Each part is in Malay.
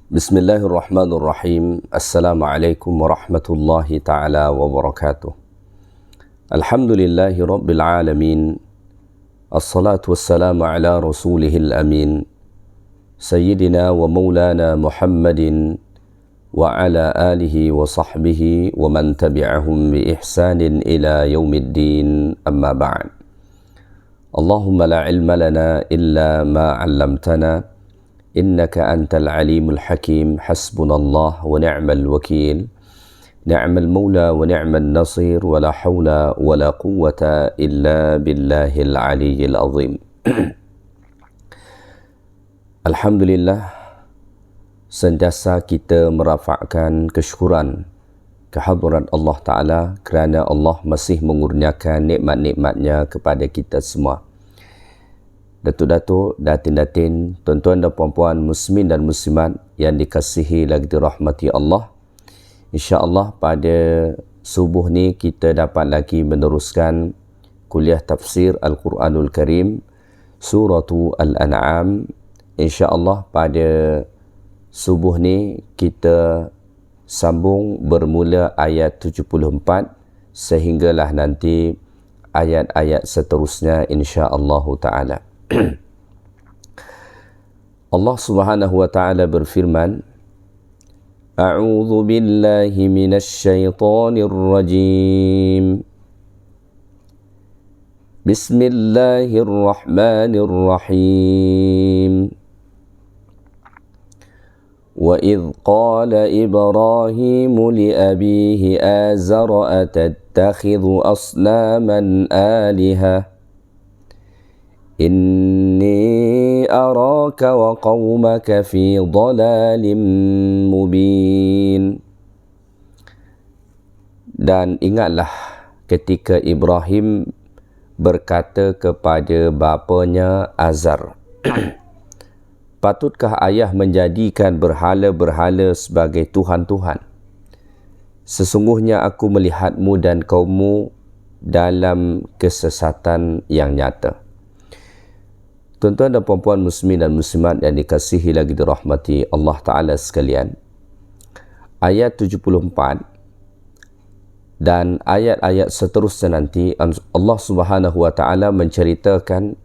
Bismillahirrahmanirrahim. Assalamualaikum warahmatullahi ta'ala wabarakatuh. Alhamdulillahi rabbil alamin. Assalatu wassalamu ala rasulihil amin. Sayyidina wa maulana Muhammadin wa ala alihi wa sahbihi wa man tabi'ahum bi ihsanin ila yaumiddin, amma ba'd. Allahumma la ilma lana illa ma 'allamtana إنك أنت العليم الحكيم. حسبنا الله ونعم الوكيل. نعم المولى ونعم النصير. ولا حول ولا قوة إلا بالله العلي العظيم. Alhamdulillah, sentiasa kita merafakkan kesyukuran kehadiran Allah Ta'ala kerana Allah masih mengurniakan nikmat-nikmatnya kepada kita semua. Datuk-datuk, datin-datin, tuan-tuan dan puan-puan muslimin dan muslimat yang dikasihi lagi dirahmati Allah. InsyaAllah pada subuh ni kita dapat lagi meneruskan kuliah tafsir Al-Quranul Karim, Suratu Al-An'am. InsyaAllah pada subuh ni kita sambung bermula ayat 74 sehinggalah nanti ayat-ayat seterusnya insyaAllah ta'ala. Allah Subhanahu wa ta'ala berfirman, A'udzu billahi minasy syaithanir rajim. Bismillahirrahmanirrahim. Wa idh qala Ibrahim li abihi azara atattakhidhu asnaman alihah Inni araka wa qawmaka fi dhalalim mubin. Dan ingatlah ketika Ibrahim berkata kepada bapanya Azar, patutkah ayah menjadikan berhala-berhala sebagai Tuhan-Tuhan? Sesungguhnya aku melihatmu dan kaummu dalam kesesatan yang nyata. Tuan-tuan dan puan-puan muslimin dan muslimat yang dikasihi lagi dirahmati Allah Ta'ala sekalian, ayat 74 dan ayat-ayat seterusnya nanti Allah Subhanahu wa Ta'ala menceritakan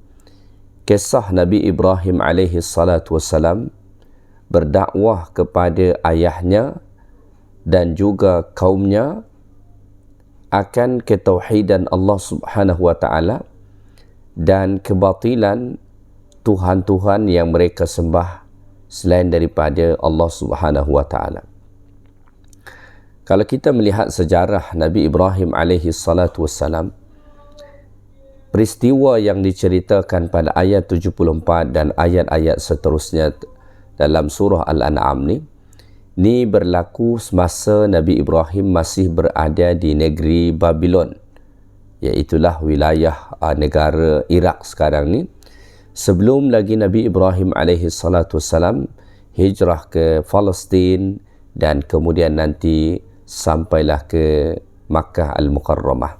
kisah Nabi Ibrahim alaihi salatu wassalam berdakwah kepada ayahnya dan juga kaumnya akan ketauhidan Allah Subhanahu wa Ta'ala dan kebatilan Tuhan-Tuhan yang mereka sembah selain daripada Allah Subhanahu wa Ta'ala. Kalau kita melihat sejarah Nabi Ibrahim alaihi salatu wassalam, peristiwa yang diceritakan pada ayat 74 dan ayat-ayat seterusnya dalam surah Al-An'am ni berlaku semasa Nabi Ibrahim masih berada di negeri Babylon, iaitulah wilayah negara Iraq sekarang ni, sebelum lagi Nabi Ibrahim alaihi salatu wassalam hijrah ke Palestin dan kemudian nanti sampailah ke Makkah Al-Mukarramah.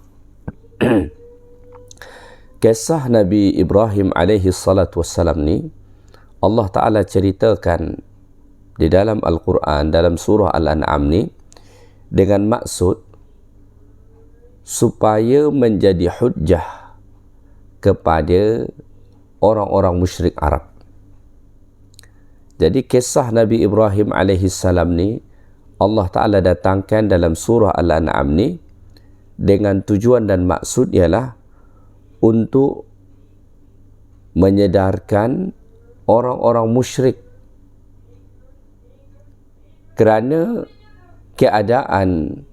Kisah Nabi Ibrahim alaihi salatu wassalam ni Allah Ta'ala ceritakan di dalam Al-Quran, dalam surah Al-An'am ni dengan maksud supaya menjadi hujjah kepada orang-orang musyrik Arab. Jadi kisah Nabi Ibrahim alaihi salam ni Allah Ta'ala datangkan dalam surah Al-An'am ni dengan tujuan dan maksud ialah untuk menyedarkan orang-orang musyrik kerana keadaan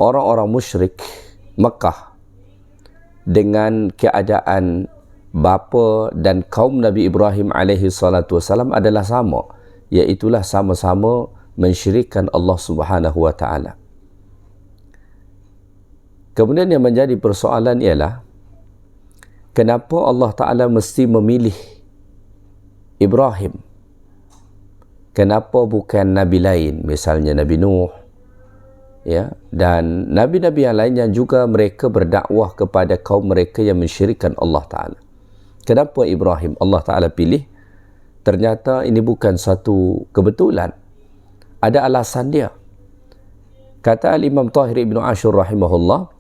orang-orang musyrik Mekah dengan keadaan bapa dan kaum Nabi Ibrahim alaihi salatu wasalam adalah sama, iaitulah sama-sama mensyirikkan Allah Subhanahu wa Ta'ala. Kemudian yang menjadi persoalan ialah kenapa Allah Ta'ala mesti memilih Ibrahim? Kenapa bukan Nabi lain, misalnya Nabi Nuh, ya, dan Nabi-Nabi yang lain yang juga mereka berdakwah kepada kaum mereka yang mensyirikkan Allah Ta'ala? Kenapa Ibrahim Allah Ta'ala pilih? ternyata ini bukan satu kebetulan. Ada alasan dia. Kata Al-Imam Tahir Ibn Ashur rahimahullah,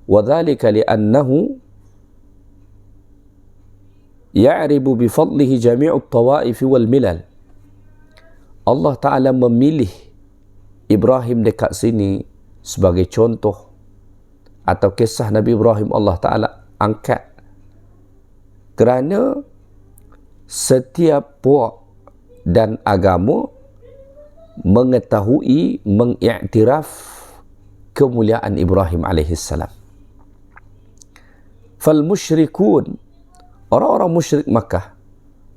وَذَلِكَ لِأَنَّهُ يَعْرِبُ بِفَضْلِهِ جَمِيعُ الطَّوَائِفِ وَالْمِلَلِ. Allah Ta'ala memilih Ibrahim dekat sini sebagai contoh atau kisah Nabi Ibrahim Allah Ta'ala angkat kerana setiap puak dan agama mengetahui, mengiktiraf kemuliaan Ibrahim alaihissalam. Fal musyrikun, orang-orang musyrik Makkah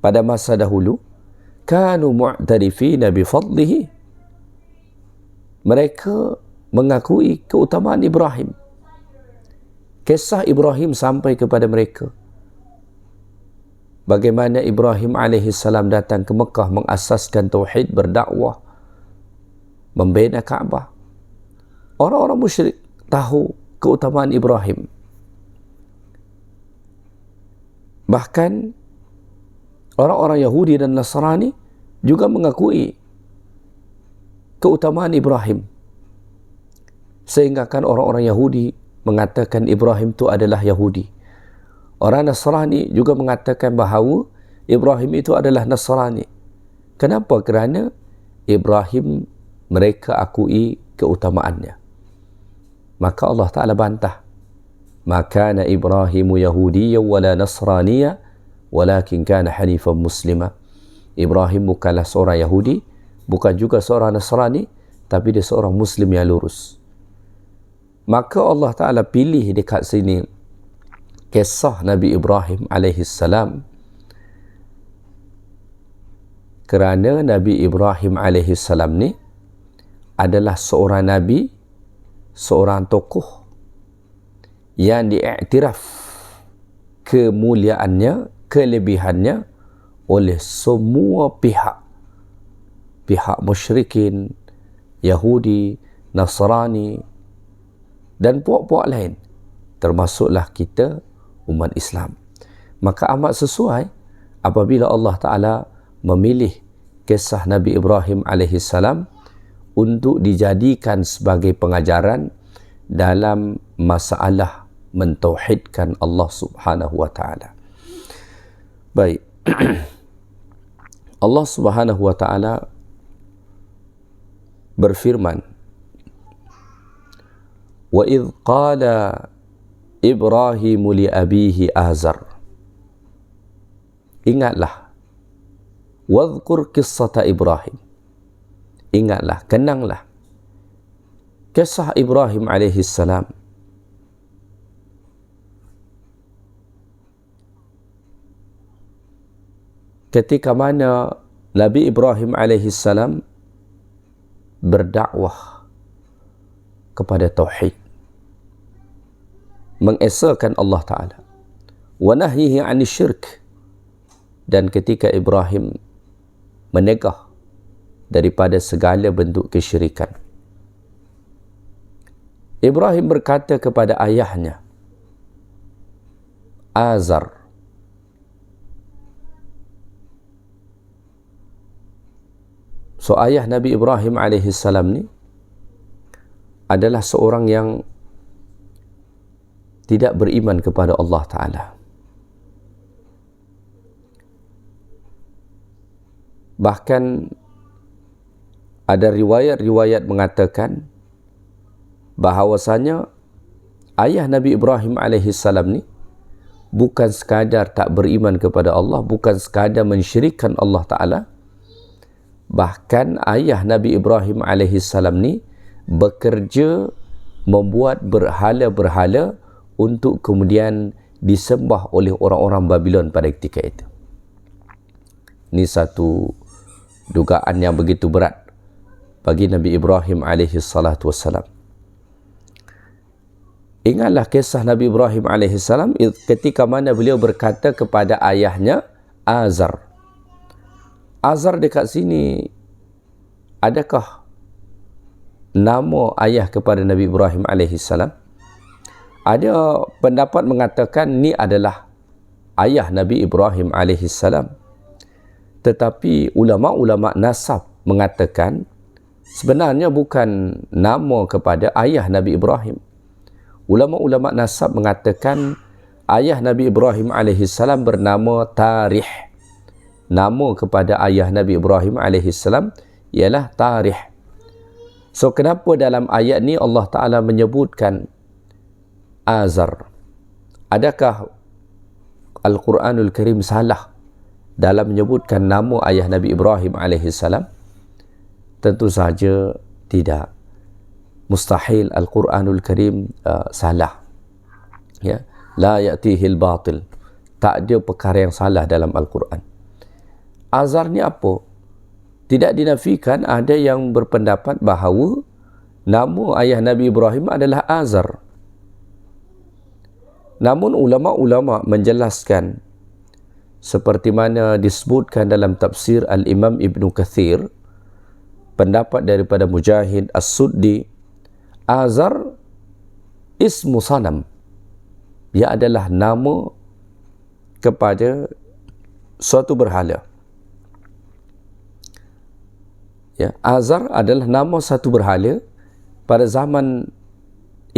pada masa dahulu, kanu mu'tarifina bi fadlihi, mereka mengakui keutamaan Ibrahim. Kisah Ibrahim sampai kepada mereka. Bagaimana Ibrahim alaihissalam datang ke Mekah mengasaskan tauhid, berdakwah, membina Kaabah. Orang-orang musyrik tahu keutamaan Ibrahim. Bahkan orang-orang Yahudi dan Nasrani juga mengakui keutamaan Ibrahim. Sehingga kan orang-orang Yahudi mengatakan Ibrahim itu adalah Yahudi. Orang Nasrani juga mengatakan bahawa Ibrahim itu adalah Nasrani. Kenapa? Kerana Ibrahim mereka akui keutamaannya. Maka Allah Ta'ala bantah. Ma kana Ibrahimu Yahudiyya wala Nasraniyya walakin kana hanifan muslima. Ibrahim bukanlah seorang Yahudi, bukan juga seorang Nasrani, tapi dia seorang Muslim yang lurus. Maka Allah Ta'ala pilih dekat sini kisah Nabi Ibrahim alaihissalam kerana Nabi Ibrahim alaihissalam ni adalah seorang Nabi, seorang tokoh yang diiktiraf kemuliaannya, kelebihannya oleh semua pihak. Pihak musyrikin, Yahudi, Nasrani dan puak-puak lain, termasuklah kita umat Islam. Maka amat sesuai apabila Allah Ta'ala memilih kisah Nabi Ibrahim alaihissalam untuk dijadikan sebagai pengajaran dalam masalah mentauhidkan Allah Subhanahu wa Ta'ala. Baik. Allah Subhanahu wa Ta'ala berfirman, wa idh qala Ibrahim li abihi Azar. Ingatlah, wadhkur qissata Ibrahim. Ingatlah, kenanglah kisah Ibrahim alaihissalam. Ketika mana Nabi Ibrahim alaihissalam berdakwah kepada tauhid, mengesahkan Allah Ta'ala, wa nahyihi 'anil syirk, dan ketika Ibrahim menegah daripada segala bentuk kesyirikan. Ibrahim berkata kepada ayahnya Azar, so ayah Nabi Ibrahim alaihissalam ni adalah seorang yang tidak beriman kepada Allah Ta'ala. Bahkan ada riwayat-riwayat mengatakan bahawasanya ayah Nabi Ibrahim alaihissalam ni bukan sekadar tak beriman kepada Allah, bukan sekadar mensyirikkan Allah Ta'ala. Bahkan ayah Nabi Ibrahim alaihissalam ni bekerja membuat berhala-berhala untuk kemudian disembah oleh orang-orang Babylon pada ketika itu. Ini satu dugaan yang begitu berat bagi Nabi Ibrahim alaihissalatu wassalam. Ingatlah kisah Nabi Ibrahim alaihissalam ketika mana beliau berkata kepada ayahnya Azar. Azar dekat sini, adakah nama ayah kepada Nabi Ibrahim alaihissalam? Ada pendapat mengatakan ni adalah ayah Nabi Ibrahim alaihissalam. Tetapi ulama-ulama nasab mengatakan sebenarnya bukan nama kepada ayah Nabi Ibrahim. Ulama-ulama nasab mengatakan ayah Nabi Ibrahim AS bernama Tarih. Nama kepada ayah Nabi Ibrahim AS ialah Tarih. So kenapa dalam ayat ni Allah Ta'ala menyebutkan Azar? Adakah Al-Quranul Karim salah dalam menyebutkan nama ayah Nabi Ibrahim AS? Tentu saja tidak. Mustahil Al-Quranul Karim salah. Ya, la ya'tihil batil. Tak ada perkara yang salah dalam Al-Quran. Azar ni apa? Tidak dinafikan ada yang berpendapat bahawa nama ayah Nabi Ibrahim adalah Azar. Namun ulama-ulama menjelaskan seperti mana disebutkan dalam tafsir Al-Imam Ibn Kathir, pendapat daripada Mujahid As-Suddi, Azar ismu sanam. Ia adalah nama kepada suatu berhala. Ya, Azar adalah nama satu berhala pada zaman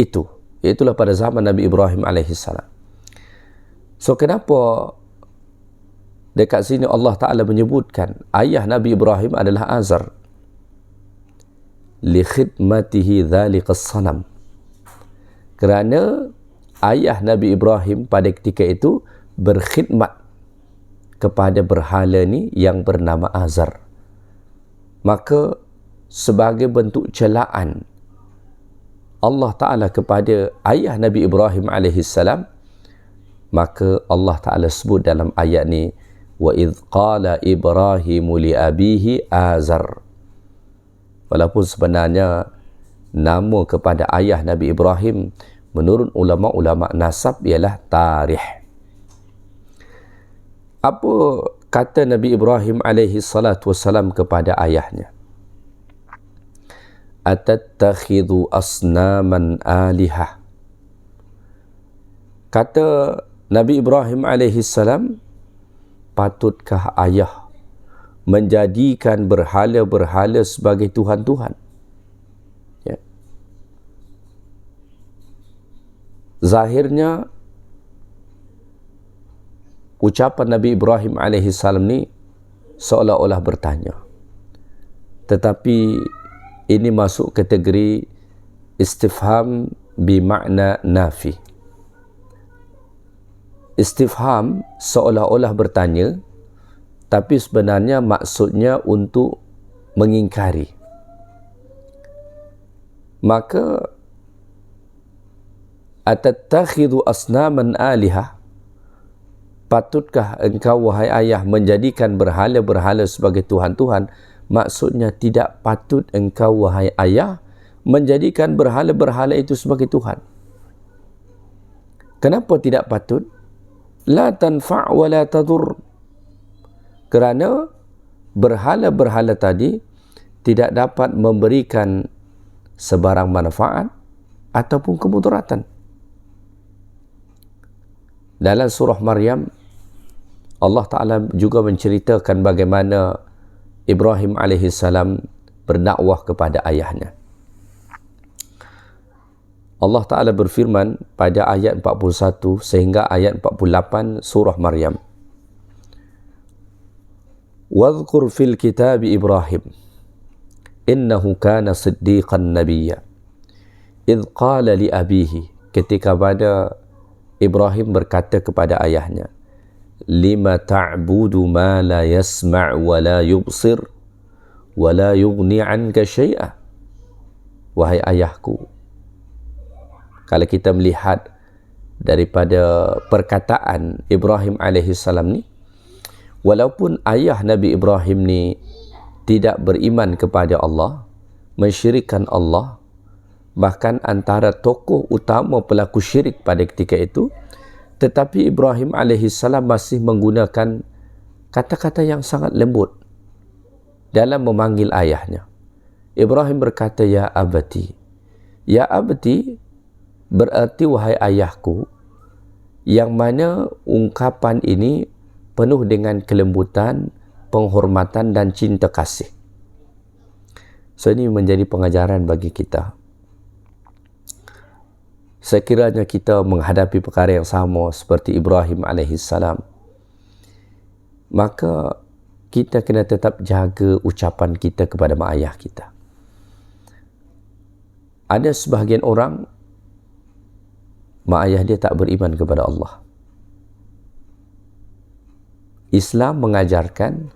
itu. Itulah pada zaman Nabi Ibrahim AS. So kenapa dekat sini Allah Ta'ala menyebutkan ayah Nabi Ibrahim adalah Azar? Li khidmatihi dhaliqas sanam. Kerana ayah Nabi Ibrahim pada ketika itu berkhidmat kepada berhala ni yang bernama Azar. Maka sebagai bentuk celaan Allah Ta'ala kepada ayah Nabi Ibrahim AS, maka Allah Ta'ala sebut dalam ayat ni, wa idh qala Ibrahimu li abihi Azar. Walaupun sebenarnya nama kepada ayah Nabi Ibrahim menurut ulama-ulama nasab ialah Tarih. Apa kata Nabi Ibrahim AS kepada ayahnya? Atattakhidhu asnaman alihah. Kata Nabi Ibrahim AS, patutkah ayah menjadikan berhala-berhala sebagai Tuhan-Tuhan? Ya. Zahirnya ucapan Nabi Ibrahim AS ni seolah-olah bertanya. Tetapi ini masuk kategori istifham bimakna nafi. Istifham seolah-olah bertanya, tapi sebenarnya maksudnya untuk mengingkari. Maka atattakhidhu asnaman alihah, patutkah engkau wahai ayah menjadikan berhala-berhala sebagai Tuhan-Tuhan? Maksudnya tidak patut engkau wahai ayah menjadikan berhala-berhala itu sebagai Tuhan. Kenapa tidak patut? La tanfa' wa la tadur. Kerana berhala-berhala tadi tidak dapat memberikan sebarang manfaat ataupun kemudaratan. Dalam surah Maryam, Allah Ta'ala juga menceritakan bagaimana Ibrahim AS berdakwah kepada ayahnya. Allah Ta'ala berfirman pada ayat 41 sehingga ayat 48 surah Maryam. Wadhkur fil kitab Ibrahim innahu kana siddiqan nabiyya idh qala li abihi, ketika pada Ibrahim berkata kepada ayahnya, lima ta'budu ma la yasma' wa la yubsir wa la yughni 'anka syai'a. Wahai ayahku, kalau kita melihat daripada perkataan Ibrahim AS ni, walaupun ayah Nabi Ibrahim ni tidak beriman kepada Allah, mensyirikkan Allah, bahkan antara tokoh utama pelaku syirik pada ketika itu, tetapi Ibrahim AS masih menggunakan kata-kata yang sangat lembut dalam memanggil ayahnya. Ibrahim berkata, ya abati. Ya abati berarti wahai ayahku, yang mana ungkapan ini penuh dengan kelembutan, penghormatan dan cinta kasih. So ini menjadi pengajaran bagi kita. Sekiranya kita menghadapi perkara yang sama seperti Ibrahim alaihissalam, maka kita kena tetap jaga ucapan kita kepada mak ayah kita. Ada sebahagian orang, mak ayah dia tak beriman kepada Allah. Islam mengajarkan,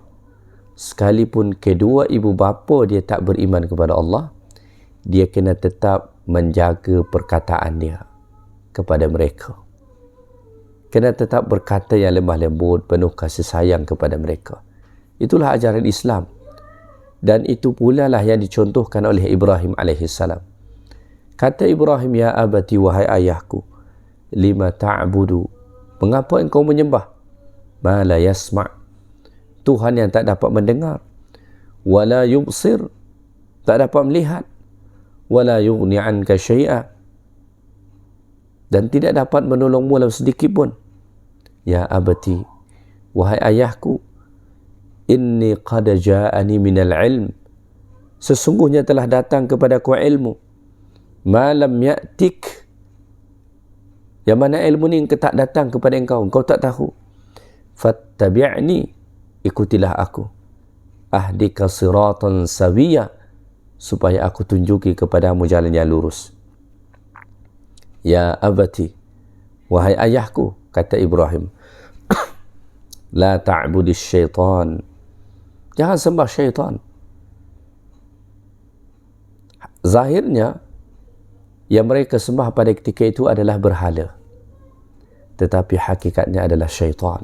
sekalipun kedua ibu bapa dia tak beriman kepada Allah, dia kena tetap menjaga perkataan dia kepada mereka. Kena tetap berkata yang lemah lembut, penuh kasih sayang kepada mereka. Itulah ajaran Islam. Dan itu pula lah yang dicontohkan oleh Ibrahim alaihissalam. Kata Ibrahim, ya abati, wahai ayahku, lima ta'budu, mengapa engkau menyembah ma la yasma', Tuhan yang tak dapat mendengar, wala yubsir, tak dapat melihat, wala yughni anka syai'a, dan tidak dapat menolongmu walau sedikit pun. Ya abati, wahai ayahku, inni qad ja'ani minal ilm, sesungguhnya telah datang kepadaku ilmu, ma lam ya'tik, yang mana ilmu ni tak datang kepada engkau, engkau tak tahu. Fattabi'ni, ikutilah aku, ahdika siratan sawiyya, supaya aku tunjuki kepadamu jalan yang lurus. Ya abati, wahai ayahku, kata Ibrahim, la ta'budis syaitan, jangan sembah syaitan. Zahirnya yang mereka sembah pada ketika itu adalah berhala, tetapi hakikatnya adalah syaitan.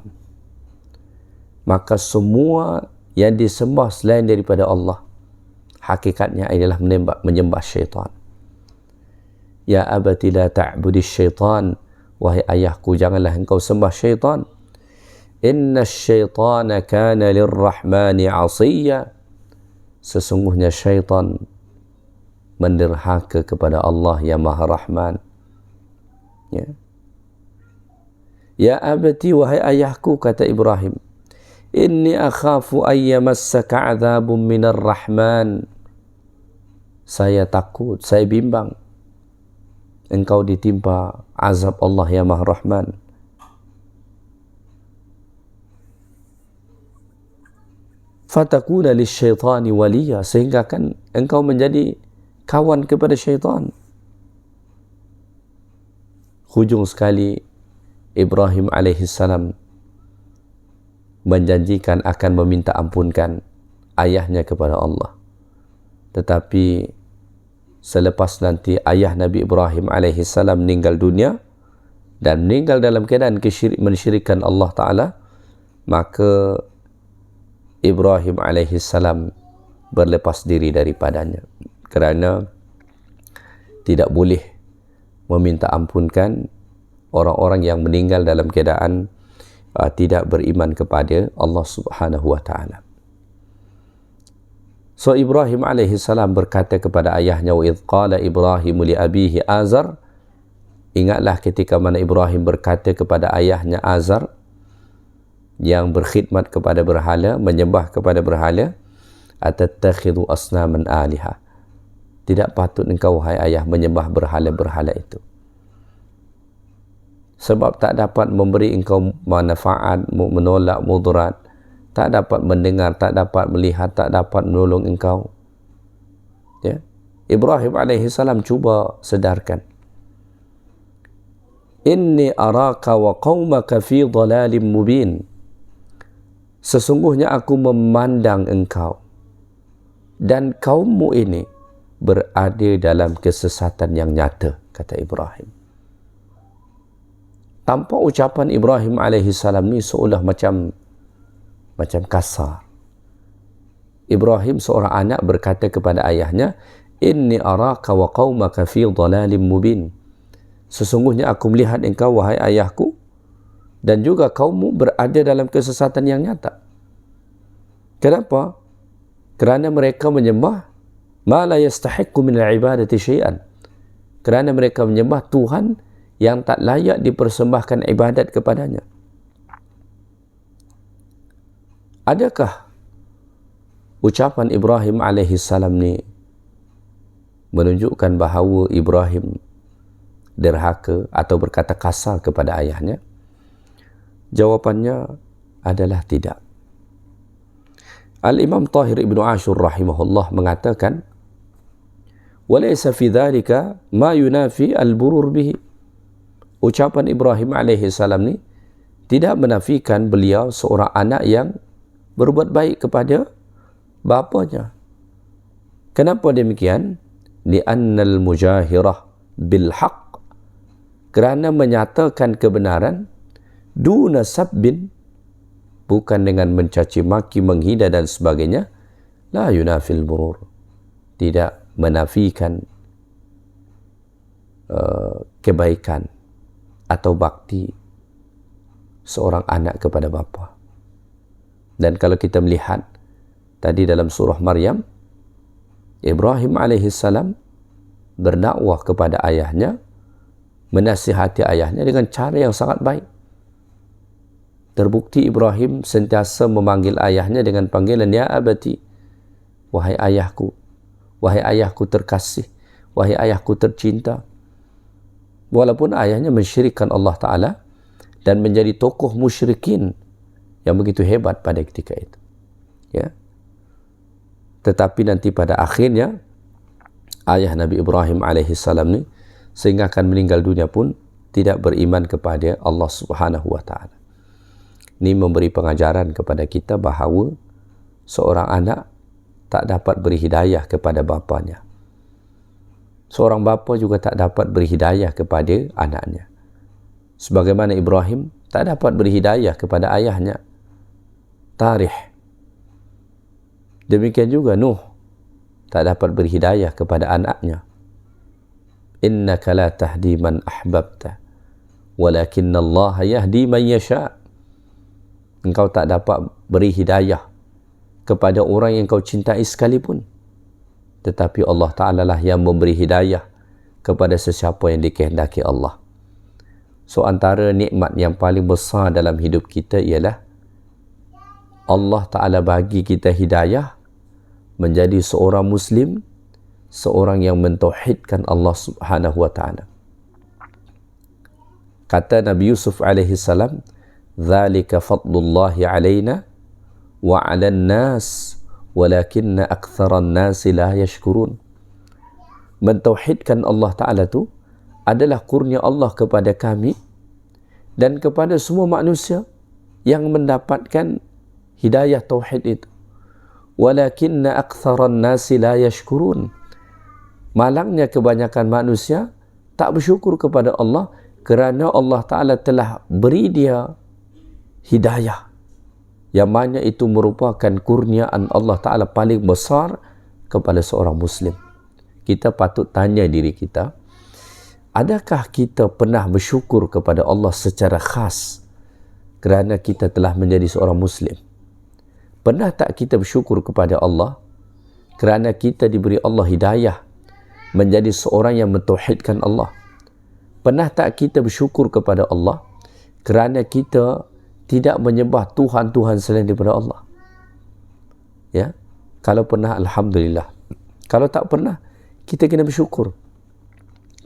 Maka semua yang disembah selain daripada Allah, hakikatnya adalah menyembah syaitan. Ya abati la ta'budis syaitan, wahai ayahku, janganlah engkau sembah syaitan. Inna syaitana kana lirrahmani asiyya, sesungguhnya syaitan menderhaka kepada Allah yang Maha Rahman. Ya abati, wahai ayahku, kata Ibrahim, inni akhafu an yamassaka 'adzabun minar rahman, saya takut, saya bimbang engkau ditimpa azab Allah yang Maha Rahman. Fatakuna lisyaitani waliya, sehingga kan engkau menjadi kawan kepada syaitan. Hujung sekali Ibrahim alaihissalam menjanjikan akan meminta ampunkan ayahnya kepada Allah. Tetapi selepas nanti ayah Nabi Ibrahim alaihissalam meninggal dunia dan meninggal dalam keadaan mensyirikkan Allah Ta'ala, maka Ibrahim alaihissalam berlepas diri daripadanya, kerana tidak boleh meminta ampunkan orang-orang yang meninggal dalam keadaan tidak beriman kepada Allah Subhanahu wa Ta'ala. So Ibrahim alaihissalam berkata kepada ayahnya, wa idh qala Ibrahim li abihi Azar, ingatlah ketika mana Ibrahim berkata kepada ayahnya Azar yang berkhidmat kepada berhala, menyembah kepada berhala, atattakhidhu asnaman aliha, tidak patut engkau wahai ayah menyembah berhala-berhala itu, sebab tak dapat memberi engkau manfaat, menolak mudarat, tak dapat mendengar, tak dapat melihat, tak dapat menolong engkau. Ya. Ibrahim alaihissalam cuba sedarkan, inni araka wa qaumaka fi dhalalim mubin, sesungguhnya aku memandang engkau dan kaummu ini berada dalam kesesatan yang nyata, kata Ibrahim. Tanpa ucapan Ibrahim alaihissalam ni seolah macam kasar. Ibrahim seorang anak berkata kepada ayahnya, inni araka wa qaumaka fi dhalalim mubin, sesungguhnya aku melihat engkau wahai ayahku dan juga kaummu berada dalam kesesatan yang nyata. Kenapa? Kerana mereka menyembah ma la yastahiqqu min al-ibadati syai'an, kerana mereka menyembah Tuhan yang tak layak dipersembahkan ibadat kepadanya. Adakah ucapan Ibrahim alaihi salam ni menunjukkan bahawa Ibrahim derhaka atau berkata kasar kepada ayahnya? Jawapannya adalah tidak. Al-Imam Tahir Ibn Ashur rahimahullah mengatakan, walaysa fi dhalika ma yunafi al-burur bihi. Ucapan Ibrahim alaihi salam ni tidak menafikan beliau seorang anak yang berbuat baik kepada bapanya. Kenapa demikian? Li'annal mujahirah bil haqq, kerana menyatakan kebenaran, duna sabbin, bukan dengan mencaci maki, menghina dan sebagainya, la yunafil burur, tidak menafikan kebaikan atau bakti seorang anak kepada bapa. Dan kalau kita melihat tadi dalam surah Maryam, Ibrahim alaihissalam berdakwah kepada ayahnya, menasihati ayahnya dengan cara yang sangat baik. Terbukti Ibrahim sentiasa memanggil ayahnya dengan panggilan ya abati, wahai ayahku, wahai ayahku terkasih, wahai ayahku tercinta. Walaupun ayahnya mensyirikkan Allah Ta'ala dan menjadi tokoh musyrikin yang begitu hebat pada ketika itu, ya. Tetapi nanti pada akhirnya ayah Nabi Ibrahim alaihissalam ni sehingga akan meninggal dunia pun tidak beriman kepada Allah Subhanahu wa Ta'ala. Ini memberi pengajaran kepada kita bahawa seorang anak tak dapat beri hidayah kepada bapanya. Seorang bapa juga tak dapat beri hidayah kepada anaknya. Sebagaimana Ibrahim tak dapat beri hidayah kepada ayahnya, Tarikh. Demikian juga Nuh tak dapat beri hidayah kepada anaknya. Innaka la tahdi man ahbabta, walakinna Allah yahdi man yasha. Engkau tak dapat beri hidayah kepada orang yang kau cintai sekalipun, tetapi Allah Ta'ala lah yang memberi hidayah kepada sesiapa yang dikehendaki Allah. So antara nikmat yang paling besar dalam hidup kita ialah Allah Ta'ala bagi kita hidayah menjadi seorang Muslim, seorang yang mentauhidkan Allah Subhanahu wa Ta'ala. Kata Nabi Yusuf alaihi salam, "Dzalika fadlullahi alaina wa 'alan nas, walakinna aktsaran nasi la yashkurun." Mentauhidkan Allah Ta'ala tu adalah kurnia Allah kepada kami dan kepada semua manusia yang mendapatkan hidayah tauhid itu. Walakinna aktsaran nasi la yashkurun. Malangnya kebanyakan manusia tak bersyukur kepada Allah kerana Allah Ta'ala telah beri dia hidayah, yang mana itu merupakan kurniaan Allah Ta'ala paling besar kepada seorang Muslim. Kita patut tanya diri kita, adakah kita pernah bersyukur kepada Allah secara khas kerana kita telah menjadi seorang Muslim? Pernah tak kita bersyukur kepada Allah kerana kita diberi Allah hidayah menjadi seorang yang mentauhidkan Allah? Pernah tak kita bersyukur kepada Allah kerana kita tidak menyembah Tuhan-Tuhan selain daripada Allah? Ya, kalau pernah, alhamdulillah. Kalau tak pernah, kita kena bersyukur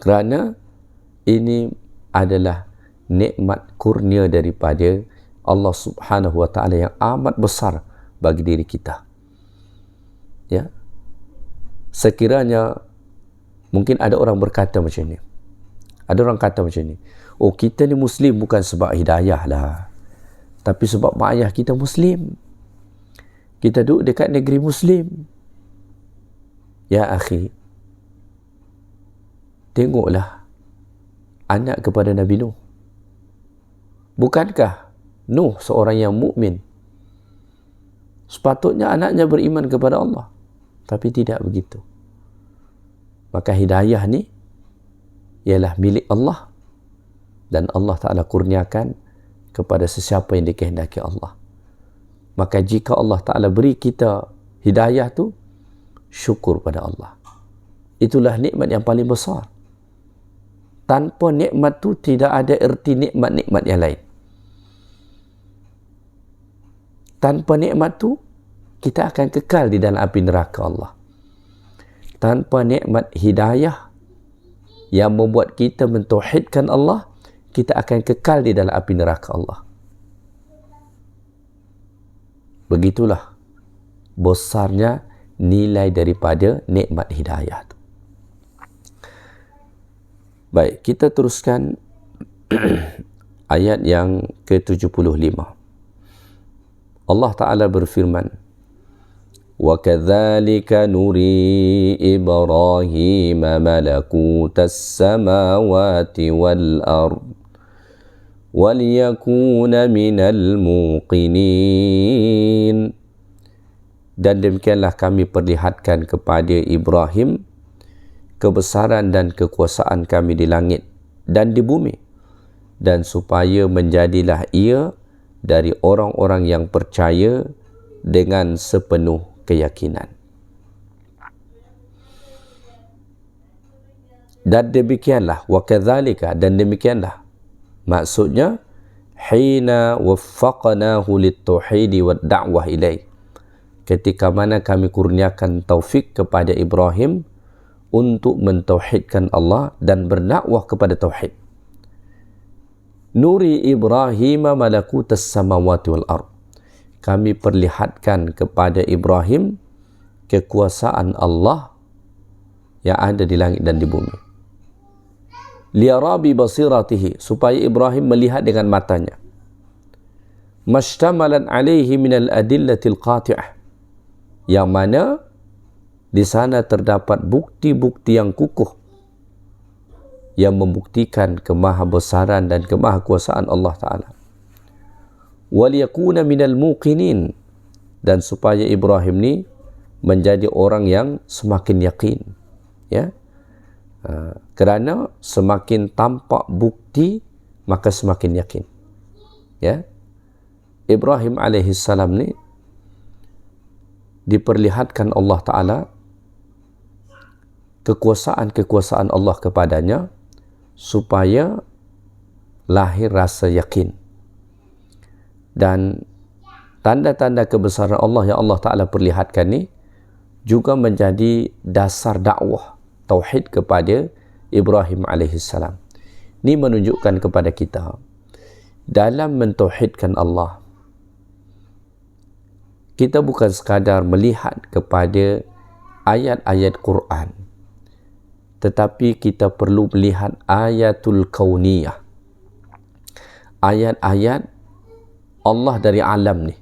kerana ini adalah nikmat kurnia daripada Allah Subhanahu wa Ta'ala yang amat besar bagi diri kita. Ya, sekiranya mungkin ada orang berkata macam ni, ada orang kata macam ni, oh kita ni Muslim bukan sebab hidayah lah, tapi sebab mak ayah kita Muslim, kita duduk dekat negeri Muslim. Ya akhi, tengoklah anak kepada Nabi Nuh. Bukankah Nuh seorang yang mukmin? Sepatutnya anaknya beriman kepada Allah, tapi tidak begitu. Maka hidayah ni ialah milik Allah dan Allah Ta'ala kurniakan kepada sesiapa yang dikehendaki Allah. Maka jika Allah Ta'ala beri kita hidayah tu, syukur pada Allah. Itulah nikmat yang paling besar. Tanpa nikmat tu tidak ada erti nikmat-nikmat yang lain. Tanpa nikmat tu kita akan kekal di dalam api neraka Allah. Tanpa nikmat hidayah yang membuat kita mentauhidkan Allah, kita akan kekal di dalam api neraka Allah. Begitulah besarnya nilai daripada nikmat hidayah itu. Baik, kita teruskan ayat yang ke-75. Allah Ta'ala berfirman, وَكَذَلِكَ نُرِي إِبْرَاهِيمَ مَلَكُوتَ السَّمَاوَاتِ وَالْأَرْضِ وَلِيَكُونَ مِنَ الْمُوقِنِينَ. Dan demikianlah kami perlihatkan kepada Ibrahim kebesaran dan kekuasaan kami di langit dan di bumi, dan supaya menjadilah ia dari orang-orang yang percaya dengan sepenuh keyakinan. Dan demikianlah, wa kadzalika, dan demikianlah, maksudnya hina waffaqnahu lit-tauhid wa da'wah ilaih, ketika mana kami kurniakan taufik kepada Ibrahim untuk mentauhidkan Allah dan berdakwah kepada tauhid. Nuri Ibrahim malakutas samawati wal ard, kami perlihatkan kepada Ibrahim kekuasaan Allah yang ada di langit dan di bumi. Liyara bi basiratihi, supaya Ibrahim melihat dengan matanya. Mashtamalan alaihi minal adillatil qati'ah, yang mana di sana terdapat bukti-bukti yang kukuh yang membuktikan kemahabesaran dan kemahakuasaan Allah Ta'ala. وَلِيَكُونَ مِنَ الْمُوقِنِينَ, dan supaya Ibrahim ni menjadi orang yang semakin yakin, ya. Kerana semakin tampak bukti maka semakin yakin, ya. Ibrahim alaihissalam ni diperlihatkan Allah Ta'ala kekuasaan Allah kepadanya supaya lahir rasa yakin. Dan tanda-tanda kebesaran Allah yang Allah Ta'ala perlihatkan ni juga menjadi dasar dakwah tauhid kepada Ibrahim alaihissalam. Ini menunjukkan kepada kita, dalam mentauhidkan Allah, kita bukan sekadar melihat kepada ayat-ayat Quran, tetapi kita perlu melihat ayatul kauniyah, ayat-ayat Allah dari alam ni.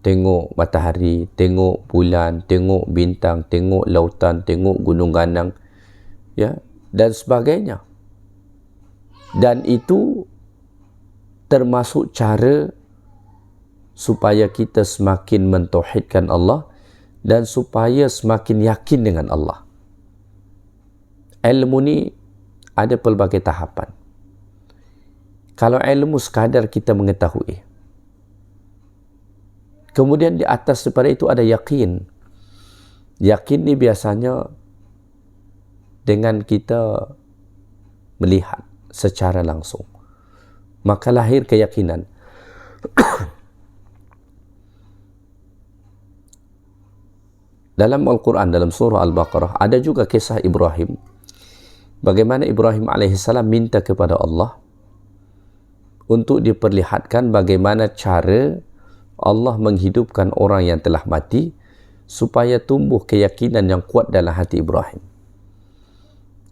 Tengok matahari, tengok bulan, tengok bintang, tengok lautan, tengok gunung ganang, ya, dan sebagainya. Dan itu termasuk cara supaya kita semakin mentauhidkan Allah dan supaya semakin yakin dengan Allah. Ilmu ni ada pelbagai tahapan. Kalau ilmu sekadar kita mengetahui, kemudian di atas daripada itu ada yakin. Yakin ni biasanya dengan kita melihat secara langsung, maka lahir keyakinan. Dalam Al-Quran, dalam surah Al-Baqarah, ada juga kisah Ibrahim. Bagaimana Ibrahim alaihissalam minta kepada Allah untuk diperlihatkan bagaimana cara Allah menghidupkan orang yang telah mati supaya tumbuh keyakinan yang kuat dalam hati Ibrahim.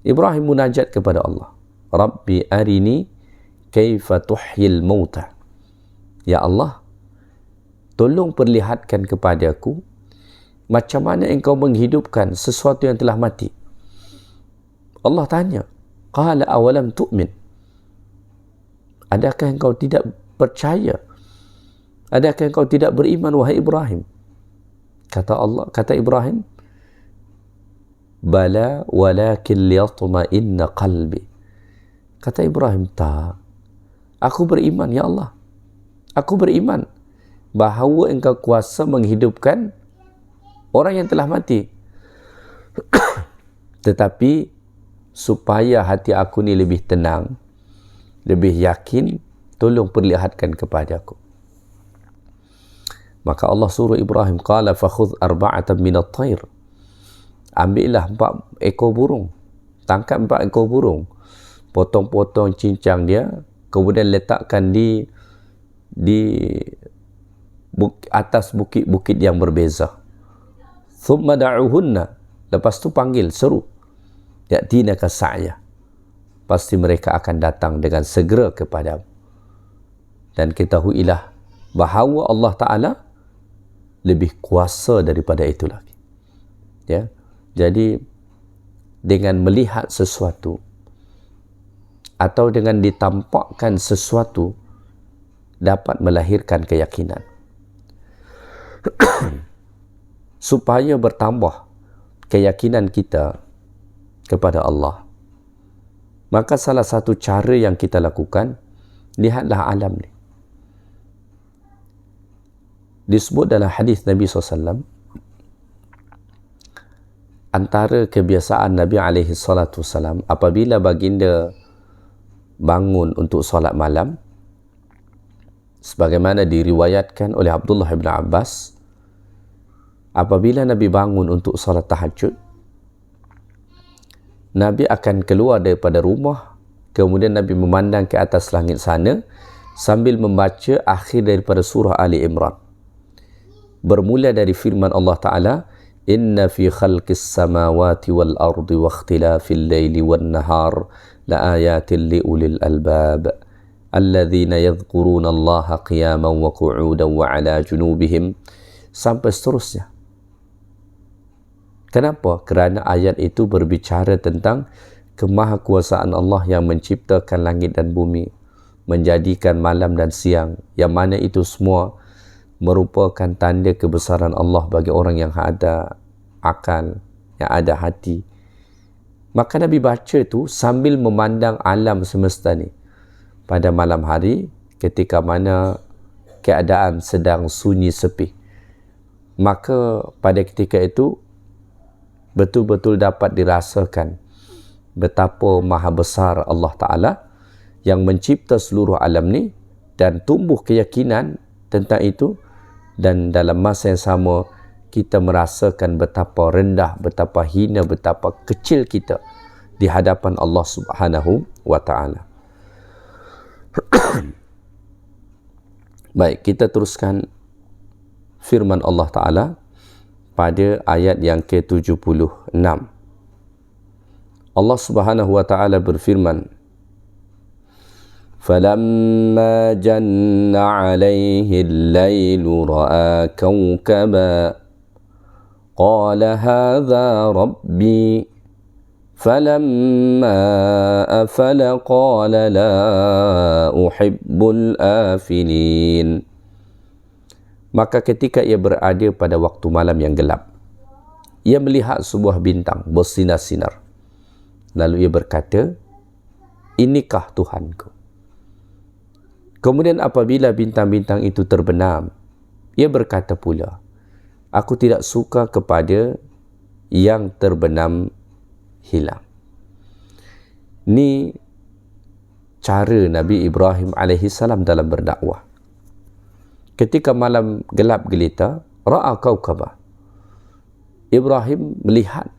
Ibrahim munajat kepada Allah, Rabbi arini kaifa tuhyil mauta. Ya Allah, tolong perlihatkan kepada aku macam mana engkau menghidupkan sesuatu yang telah mati. Allah tanya, qala awalam tu'min, adakah engkau tidak percaya? Adakah engkau tidak beriman, wahai Ibrahim? Kata Allah, kata Ibrahim, bala walakin liyatma'inna qalbi. Kata Ibrahim, tak, aku beriman ya Allah, aku beriman bahawa engkau kuasa menghidupkan orang yang telah mati. Tetapi supaya hati aku ni lebih tenang, lebih yakin, tolong perlihatkan kepada aku. Maka Allah suruh Ibrahim, qala fakhudh arba'atan minat tayr. Ambillah 4 ekor burung. Tangkap 4 ekor burung. Potong-potong cincang dia, kemudian letakkan di atas bukit-bukit yang berbeza. Thumma da'uhunna. Lepas tu panggil, seru. Ya'tinaka sa'ya. Pasti mereka akan datang dengan segera kepadamu. Dan ketahuilah bahawa Allah Ta'ala lebih kuasa daripada itu lagi. Ya. Jadi dengan melihat sesuatu atau dengan ditampakkan sesuatu dapat melahirkan keyakinan. Supaya bertambah keyakinan kita kepada Allah, maka salah satu cara yang kita lakukan, lihatlah alam ni. Disebut dalam hadis Nabi SAW, antara kebiasaan Nabi SAW, apabila baginda bangun untuk solat malam, sebagaimana diriwayatkan oleh Abdullah bin Abbas, apabila Nabi bangun untuk solat tahajud, Nabi akan keluar daripada rumah, kemudian Nabi memandang ke atas langit sana sambil membaca akhir daripada surah Ali Imran. Bermula dari firman Allah Ta'ala, inna fi khalqis samawati wal ardi wa ikhtilafil layli wan nahar la ayatin li ulil albab alladhina yadhkuruna Allah qiyaman wa qu'udan wa ala junubihim, sampai seterusnya. Kenapa? Kerana ayat itu berbicara tentang kemahakuasaan Allah yang menciptakan langit dan bumi, menjadikan malam dan siang, yang mana itu semua merupakan tanda kebesaran Allah bagi orang yang ada akal, yang ada hati. Maka Nabi baca tu sambil memandang alam semesta ni pada malam hari, ketika mana keadaan sedang sunyi sepi. Maka pada ketika itu betul-betul dapat dirasakan betapa maha besar Allah Ta'ala yang mencipta seluruh alam ni, dan tumbuh keyakinan tentang itu. Dan dalam masa yang sama, kita merasakan betapa rendah, betapa hina, betapa kecil kita di hadapan Allah Subhanahu wa Ta'ala. Baik, kita teruskan firman Allah Ta'ala pada ayat yang ke-76. Allah Subhanahu wa Ta'ala berfirman, فَلَمَّا جَنَّ عَلَيْهِ اللَّيْلُ رَأَى كَوْكَبًا قَالَ هَذَا رَبِّي فَلَمَّا أَفَلَ قَالَ لَا أُحِبُّ الْآفِلِينَ. Maka ketika ia berada pada waktu malam yang gelap, ia melihat sebuah bintang bersinar-sinar. Lalu ia berkata, inikah Tuhanku? Kemudian apabila bintang-bintang itu terbenam, ia berkata pula, aku tidak suka kepada yang terbenam hilang. Ini cara Nabi Ibrahim AS dalam berdakwah. Ketika malam gelap gelita, ra'a kaukaba, Ibrahim melihat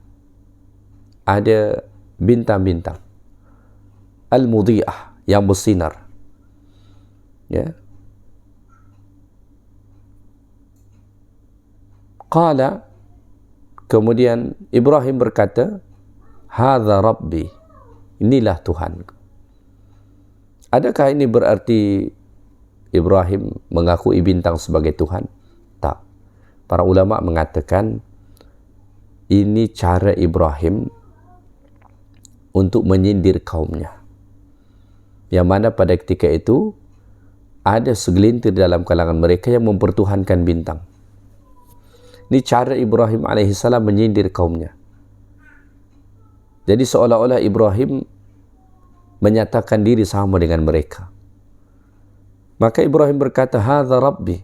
ada bintang-bintang al-mudhi'ah yang bersinar. Ya. Qala, kemudian Ibrahim berkata, hadza rabbi, inilah Tuhanku. Adakah ini berarti Ibrahim mengakui bintang sebagai Tuhan? Tak. Para ulama mengatakan ini cara Ibrahim untuk menyindir kaumnya, yang mana pada ketika itu ada segelintir dalam kalangan mereka yang mempertuhankan bintang. Ini cara Ibrahim AS menyindir kaumnya. Jadi seolah-olah Ibrahim menyatakan diri sama dengan mereka. Maka Ibrahim berkata, hadza rabbi,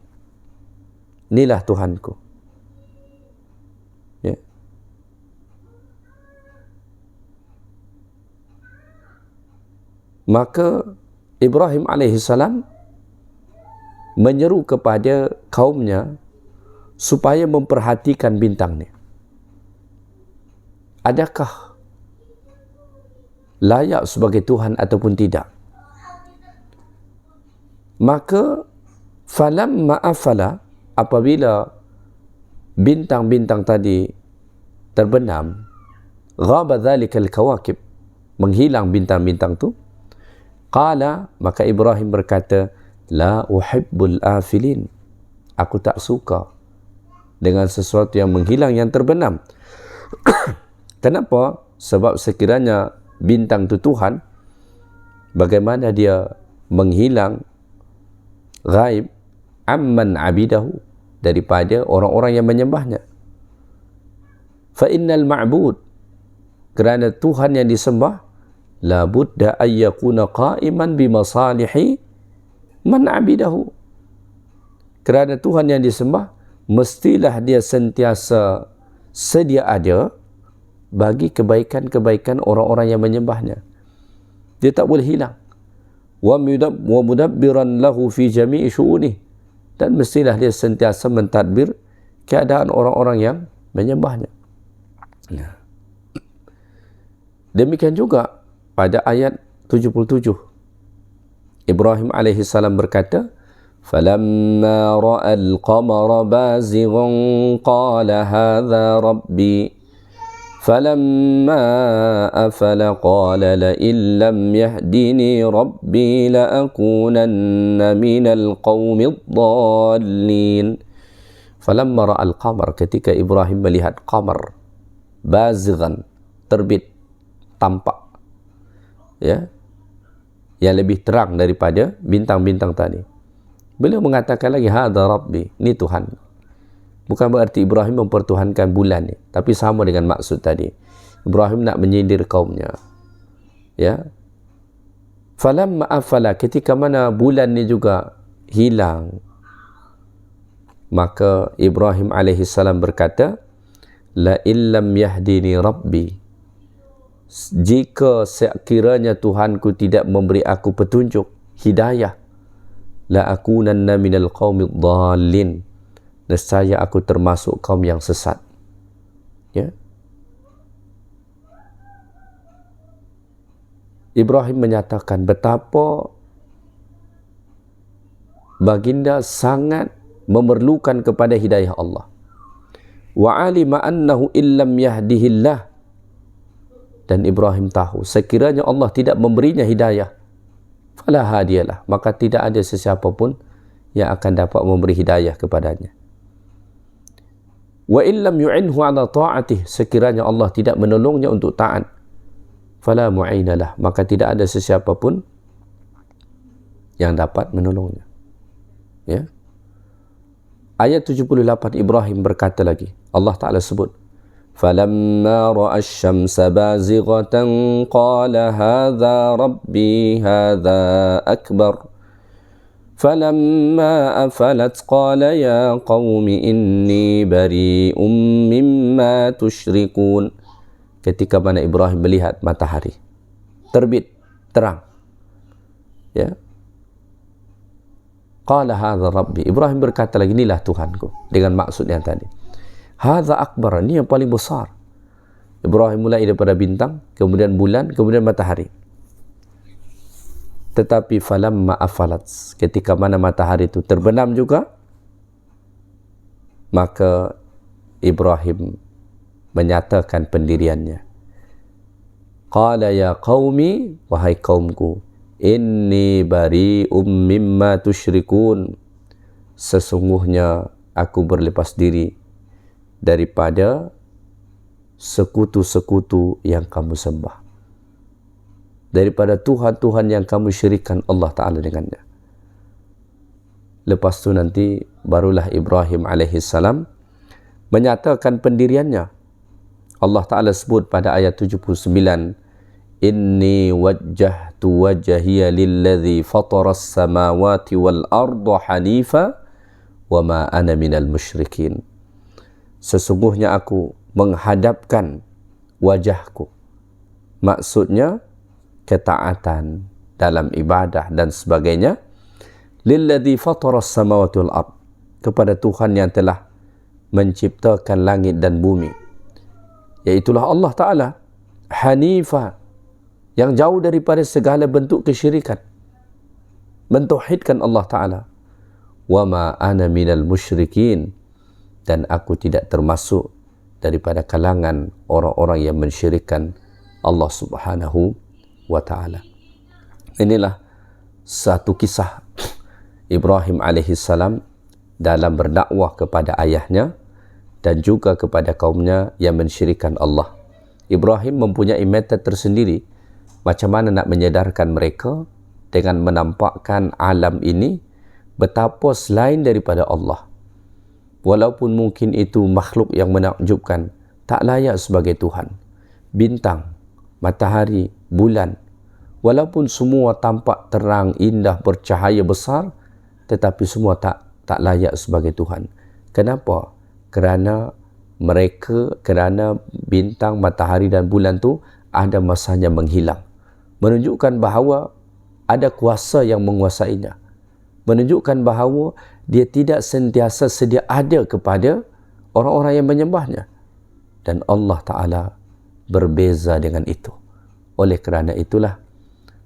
inilah Tuhanku. Ya. Maka Ibrahim AS menyeru kepada kaumnya supaya memperhatikan bintang ni. Adakah layak sebagai Tuhan ataupun tidak? Maka falamma afala, apabila bintang-bintang tadi terbenam, ghaba dhalikal kawakib, menghilang bintang-bintang tu, qala, maka Ibrahim berkata, la uhibbul afilin, aku tak suka dengan sesuatu yang menghilang, yang terbenam. Kenapa? Sebab sekiranya bintang itu Tuhan, bagaimana dia menghilang ghaib amman abidahu, daripada orang-orang yang menyembahnya. Fa innal ma'bud, kerana Tuhan yang disembah, la budda an yakuna qa'iman bi masalihi man abidahu, kerana Tuhan yang disembah mestilah dia sentiasa sedia ada bagi kebaikan-kebaikan orang-orang yang menyembahnya. Dia tak boleh hilang. Wa mudabbiran lahu fi jami'i syu'unih, dan mestilah dia sentiasa mentadbir keadaan orang-orang yang menyembahnya. Demikian juga pada ayat 77, Ibrahim alaihi salam berkata, falamma ra'al qamara bazighan qala hadha rabbi فَلَمَّا أَفَلَ قَالَ لَئِنْ لَمْ يَهْدِنِي رَبِّي لَأَكُونَنَّ مِنَ الْقَوْمِ الضَّالِّينَ. فَلَمَّا رَأَى الْقَمَرَ, ketika Ibrahim melihat qamar, bazighan, terbit, tampak, ya, yang lebih terang daripada bintang-bintang tadi, beliau mengatakan lagi, hadza rabbi, ini Tuhan. Bukan berarti Ibrahim mempertuhankan bulan ni, tapi sama dengan maksud tadi. Ibrahim nak menyindir kaumnya. Ya. Falamma afala, ketika mana bulan ni juga hilang, maka Ibrahim alaihi salam berkata, la illam yahdini rabbi, jika sekiranya Tuhanku tidak memberi aku petunjuk, hidayah, la akunanna minal qaumid dhallin, nescaya aku termasuk kaum yang sesat. Ya. Ibrahim menyatakan betapa baginda sangat memerlukan kepada hidayah Allah. Wa alima annahu illam yahdihillah, dan Ibrahim tahu sekiranya Allah tidak memberinya hidayah, fala hadiyalah, maka tidak ada sesiapa pun yang akan dapat memberi hidayah kepadanya. Wa illam yu'inhu ala ta'atih, sekiranya Allah tidak menolongnya untuk taat, fala mu'inalah, maka tidak ada sesiapa pun yang dapat menolongnya. Ya. Ayat 78 Ibrahim berkata lagi, Allah Ta'ala sebut, falamma ra'a asy-syamsa bazighatan qala hadza rabbi hadza akbar falamma afalat qala ya qaumi inni bari'um mimma tusyrikun. Ketika mana Ibrahim melihat matahari terbit terang, ya, qala hadza rabbi, Ibrahim berkata lagi, inilah Tuhanku, dengan maksud yang tadi. Hadza akbar, ini yang paling besar. Ibrahim mulai daripada bintang, kemudian bulan, kemudian matahari. Tetapi falamma afalat, ketika mana matahari itu terbenam juga, maka Ibrahim menyatakan pendiriannya. Qala ya qaumi, wahai kaumku, inni bari'um mimma tusyrikun, sesungguhnya aku berlepas diri daripada sekutu-sekutu yang kamu sembah, daripada Tuhan-Tuhan yang kamu syirikkan Allah Ta'ala dengannya. Lepas tu nanti barulah Ibrahim alaihissalam menyatakan pendiriannya. Allah Ta'ala sebut pada ayat 79, inni wajjahtu wajhiya lilladzi fataras samawati wal arda hanifa wa ma ana minal musyrikin. Sesungguhnya aku menghadapkan wajahku, maksudnya ketaatan dalam ibadah dan sebagainya, lilladzi fataras samawati wal ard, kepada Tuhan yang telah menciptakan langit dan bumi, iaitulah Allah Ta'ala, Hanifah, yang jauh daripada segala bentuk kesyirikan, mentauhidkan Allah Ta'ala. Wa ma ana minal musyrikin, dan aku tidak termasuk daripada kalangan orang-orang yang mensyirikkan Allah Subhanahu wa Ta'ala. Inilah satu kisah Ibrahim alaihissalam dalam berdakwah kepada ayahnya dan juga kepada kaumnya yang mensyirikkan Allah. Ibrahim mempunyai metode tersendiri macam mana nak menyedarkan mereka dengan menampakkan alam ini betapa selain daripada Allah, walaupun mungkin itu makhluk yang menakjubkan, tak layak sebagai Tuhan. Bintang, matahari, bulan, walaupun semua tampak terang, indah, bercahaya besar, tetapi semua tak layak sebagai Tuhan. Kenapa? Kerana bintang, matahari dan bulan tu ada masanya menghilang. Menunjukkan bahawa ada kuasa yang menguasainya. Menunjukkan bahawa dia tidak sentiasa sedia ada kepada orang-orang yang menyembahnya. Dan Allah Ta'ala berbeza dengan itu. Oleh kerana itulah,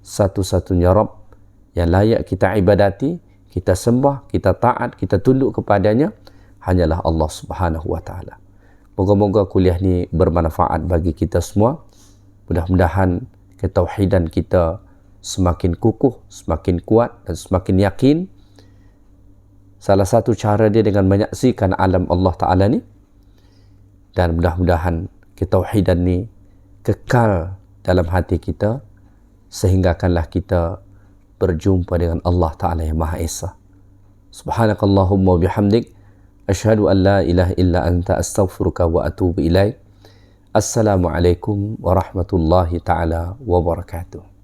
satu-satunya Rabb yang layak kita ibadati, kita sembah, kita taat, kita tunduk kepadanya, hanyalah Allah Subhanahu wa Ta'ala. Moga-moga kuliah ni bermanfaat bagi kita semua. Mudah-mudahan ketauhidan kita semakin kukuh, semakin kuat dan semakin yakin. Salah satu cara dia dengan menyaksikan alam Allah Ta'ala ni. Dan mudah-mudahan ketauhidan ni kekal dalam hati kita, sehinggakanlah kita berjumpa dengan Allah Ta'ala yang Maha Esa. Subhanakallahumma bihamdik, asyhadu an la ilaha illa anta, astaghfiruka wa atubu ilaik. Assalamualaikum warahmatullahi ta'ala wabarakatuh.